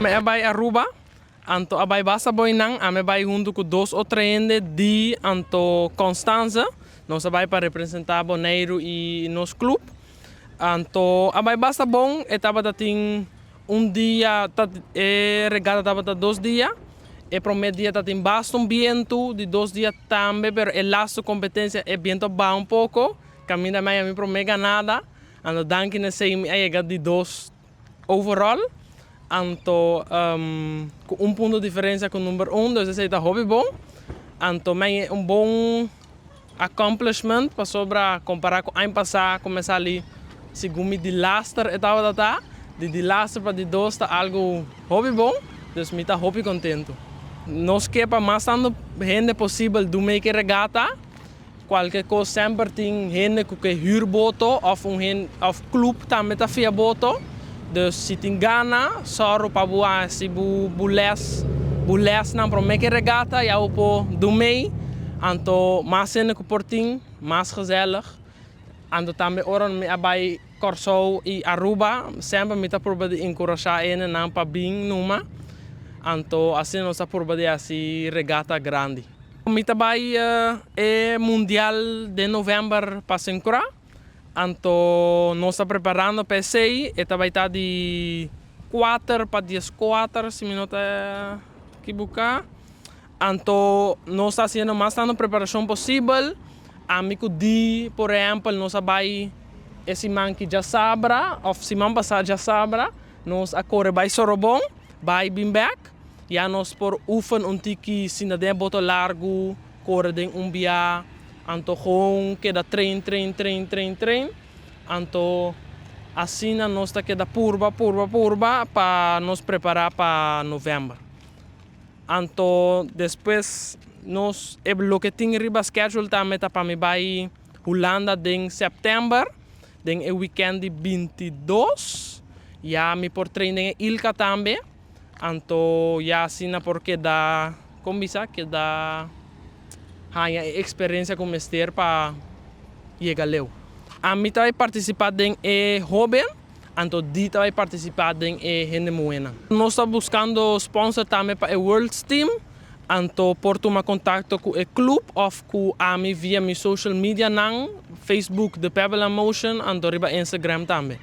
Me abai Aruba, anto abai basa boy nang, ame bai junto com 2 ou 3 de anto Constanza, nós abai para representar Bonaire e nos clube. Anto abai basa bom, etaba dating dia, regata taba 2 dias. E primeiro dia tá tem bastante vento, de 2 dias também, pero a laço competência é vento bom um pouco. Caminha mais a mim promega nada. Ando danke na sei me chega de 2 overall. Anto com ponto de diferença com o número 1, então esse tá hobby bom. Anto mais bom accomplishment para sobra comparar com ano passado, começar ali segundo de laster etapa da de laster para de 2 tá algo hobby bom. Dus me tá hobby contento. Nós que para mais tanto gente possível do meio que regata, qualquer coisa sempre tem gente que huurboto of clube também tá via boto. Dus se tem gana, só para boa se bules não para meio que regata, já o po do meio, anto mais gente que portim, mais gezellig, anto também oran me abai Corso e Aruba, sempre me tá proba de encorajar ene não para bem numa. Anto assim nós por de assim regata grande. Mi trabalho é mundial de novembro para Sincra. Anto nós está preparando para sei e vai estar de 4 para 14 se minutos que buscar. Anto nós está fazendo mais tanta preparação possível. Amigo di, por exemplo, nós vai esse man que já sabra, ou se man passar já sabra, nós agora vai sorobon, vai bem back. Ja, nós por oefen tiki sina den boto largo, corre den bia, anto gewoon que da train. Anto assim nós tá que da purba para nos preparar para novembro. Anto depois nós o que tem riba schedule também tá para me vai Holanda den setembro, den o weekend de 22. Ja, me por training Ilka também. Anto ya sina porque da combisa que da hanya experiência com mester para chegar leu. A mim vai participar em hobby, anto dita vai participar em gente moena. Nós estamos buscando sponsor também para o World Team, anto por tomar contato com o clube ou com a mim via mi social media nang Facebook The Pebble Motion, anto riba Instagram também.